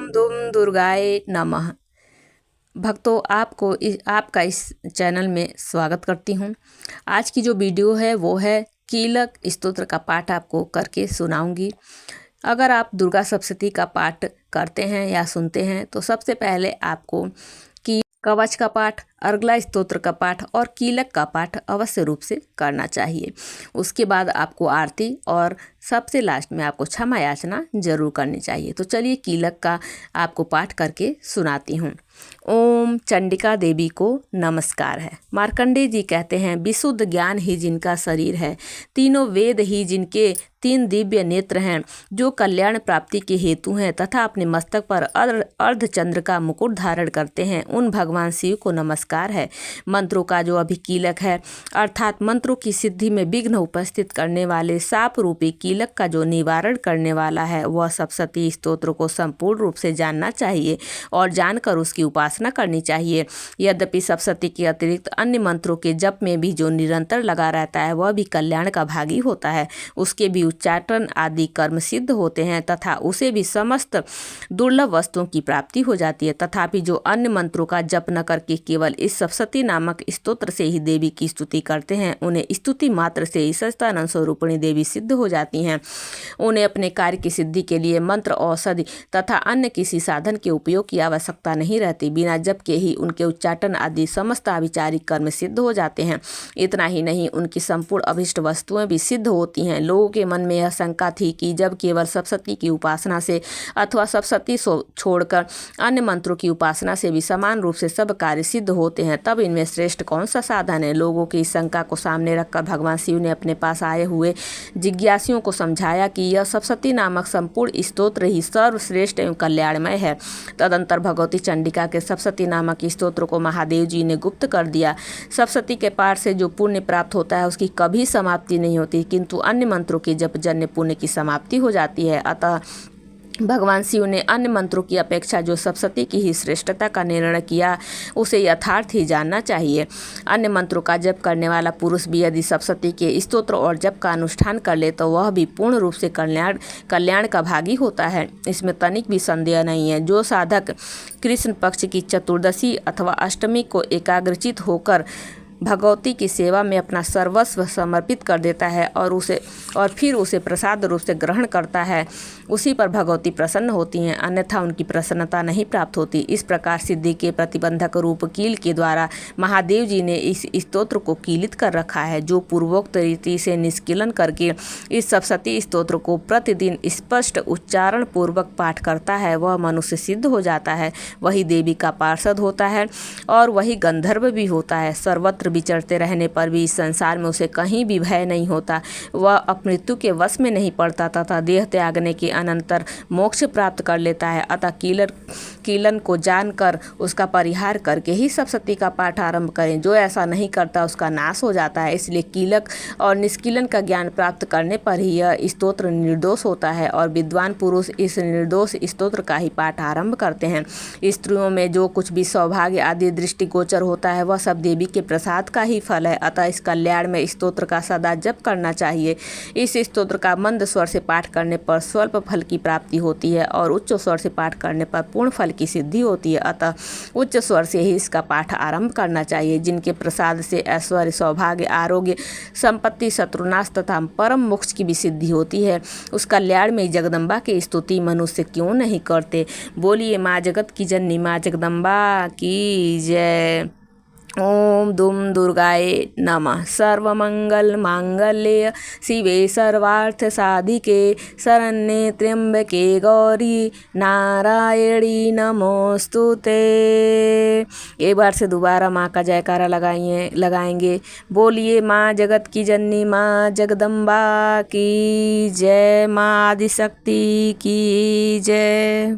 ओम दुम दुर्गाए नमः। भक्तों, आपका इस चैनल में स्वागत करती हूँ। आज की जो वीडियो है वो है कीलक स्तोत्र का पाठ आपको करके सुनाऊंगी। अगर आप दुर्गा सप्तशती का पाठ करते हैं या सुनते हैं तो सबसे पहले आपको कवच का पाठ, अर्गला स्तोत्र का पाठ और कीलक का पाठ अवश्य रूप से करना चाहिए। उसके बाद आपको आरती और सबसे लास्ट में आपको क्षमा याचना जरूर करनी चाहिए। तो चलिए कीलक का आपको पाठ करके सुनाती हूँ। ओम चंडिका देवी को नमस्कार है। मार्कंडेय जी कहते हैं, विशुद्ध ज्ञान ही जिनका शरीर है, तीनों वेद ही जिनके तीन दिव्य नेत्र हैं, जो कल्याण प्राप्ति के हेतु हैं तथा अपने मस्तक पर अर्धचंद्र का मुकुट धारण करते हैं, उन भगवान शिव को नमस्कार है। मंत्रों का जो अभी कीलक है अर्थात मंत्रों की सिद्धि में विघ्न उपस्थित करने वाले साप रूपी कीलक का जो निवारण करने वाला है, वह सप्तशती स्तोत्र को संपूर्ण रूप से जानना चाहिए और जानकर उसकी उपासना करनी चाहिए। यद्यपि सप्तशती के अतिरिक्त अन्य मंत्रों के जप में भी जो निरंतर लगा रहता है वह भी कल्याण का भागी होता है। उसके भी उच्चाटन आदि कर्म सिद्ध होते हैं तथा उसे भी समस्त दुर्लभ वस्तुओं की प्राप्ति हो जाती है। तथापि जो अन्य मंत्रों का जप न करके केवल इस सप्तशती नामक स्तोत्र से ही देवी की स्तुति करते हैं, उन्हें स्तुति मात्र से ही सच्चिदानंद स्वरूपिणी देवी सिद्ध हो जाती हैं। उन्हें अपने कार्य की सिद्धि के लिए मंत्र, औषधि तथा अन्य किसी साधन के उपयोग की आवश्यकता नहीं रहती। बिना जप के ही उनके उच्चाटन आदि समस्त आविचारिक कर्म सिद्ध हो जाते हैं। इतना ही नहीं, उनकी संपूर्ण अभिष्ट वस्तुएं भी सिद्ध होती हैं। लोगों के मन में यह शंका थी कि जब केवल सप्तशती की उपासना से अथवा सप्तशती छोड़कर अन्य मंत्रों की उपासना से भी समान रूप से सब कार्य सिद्ध होते हैं, तब इनमें श्रेष्ठ कौन सा साधन है। लोगों की इस शंका को सामने रखकर भगवान शिव ने अपने पास आए हुए जिज्ञासुओं को समझाया कि यह सप्तशती नामक संपूर्ण स्तोत्र ही सर्वश्रेष्ठ एवं कल्याणमय है। तदंतर भगवती चंडिका के सप्तशती नामक स्तोत्र को महादेव जी ने गुप्त कर दिया। सप्तशती के पाठ से जो पुण्य प्राप्त होता है उसकी कभी समाप्ति नहीं होती, किंतु अन्य मंत्रों के जप जन्य पुण्य की समाप्ति हो जाती है। अतः भगवान शिव ने अन्य मंत्रों की अपेक्षा जो सप्तशती की ही श्रेष्ठता का निर्णय किया, उसे यथार्थ ही जानना चाहिए। अन्य मंत्रों का जप करने वाला पुरुष भी यदि सप्तशती के स्तोत्र और जप का अनुष्ठान कर ले तो वह भी पूर्ण रूप से कल्याण का भागी होता है। इसमें तनिक भी संदेह नहीं है। जो साधक कृष्ण पक्ष की चतुर्दशी अथवा अष्टमी को एकाग्रचित होकर भगवती की सेवा में अपना सर्वस्व समर्पित कर देता है और फिर उसे प्रसाद रूप से ग्रहण करता है, उसी पर भगवती प्रसन्न होती हैं, अन्यथा उनकी प्रसन्नता नहीं प्राप्त होती। इस प्रकार सिद्धि के प्रतिबंधक रूप कील के द्वारा महादेव जी ने इस स्तोत्र को कीलित कर रखा है। जो पूर्वोक्त रीति से निष्कीलन करके इस सप्तशती स्तोत्र को प्रतिदिन स्पष्ट उच्चारण पूर्वक पाठ करता है, वह मनुष्य सिद्ध हो जाता है, वही देवी का पार्षद होता है और वही गंधर्व भी होता है। सर्वत्र विचरते रहने पर भी इस संसार में उसे कहीं भी भय नहीं होता। वह अपमृत्यु के वश में नहीं पड़ता तथा देह त्यागने के अनंतर मोक्ष प्राप्त कर लेता है। अतः कीलन को जानकर उसका परिहार करके ही सप्तशती का पाठ आरंभ करें। जो ऐसा नहीं करता उसका नाश हो जाता है। इसलिए कीलक और निष्कीलन का ज्ञान प्राप्त करने पर ही यह स्तोत्र निर्दोष होता है और विद्वान पुरुष इस निर्दोष स्तोत्र का ही पाठ आरंभ करते हैं। स्त्रियों में जो कुछ भी सौभाग्य आदि दृष्टिगोचर होता है वह सब देवी के प्रसाद का ही फल है। अतः इस कल्याण में स्तोत्र का सदा जप करना चाहिए। इस स्तोत्र का मंद स्वर से पाठ करने पर स्वल्प फल की प्राप्ति होती है और उच्च स्वर से पाठ करने पर पूर्ण फल की सिद्धि होती है। अतः उच्च स्वर से ही इसका पाठ आरंभ करना चाहिए। जिनके प्रसाद से ऐश्वर्य, सौभाग्य, आरोग्य, संपत्ति, शत्रुनाश तथा परम मोक्ष की भी सिद्धि होती है, उस कल्याण में जगदम्बा की स्तुति मनुष्य क्यों नहीं करते। बोलिए माँ जगत की जननी माँ जगदम्बा की जय। ओम दुम दुर्गाए नमः। सर्वमंगल मांगल्ये शिवे सर्वार्थ साधिके शरण्ये त्र्यंबके गौरी नारायणी नमोस्तुते। एक बार से दोबारा माँ का जयकारा लगाएंगे। बोलिए माँ जगत की जननी माँ जगदम्बा की जय, माँ आदिशक्ति की जय।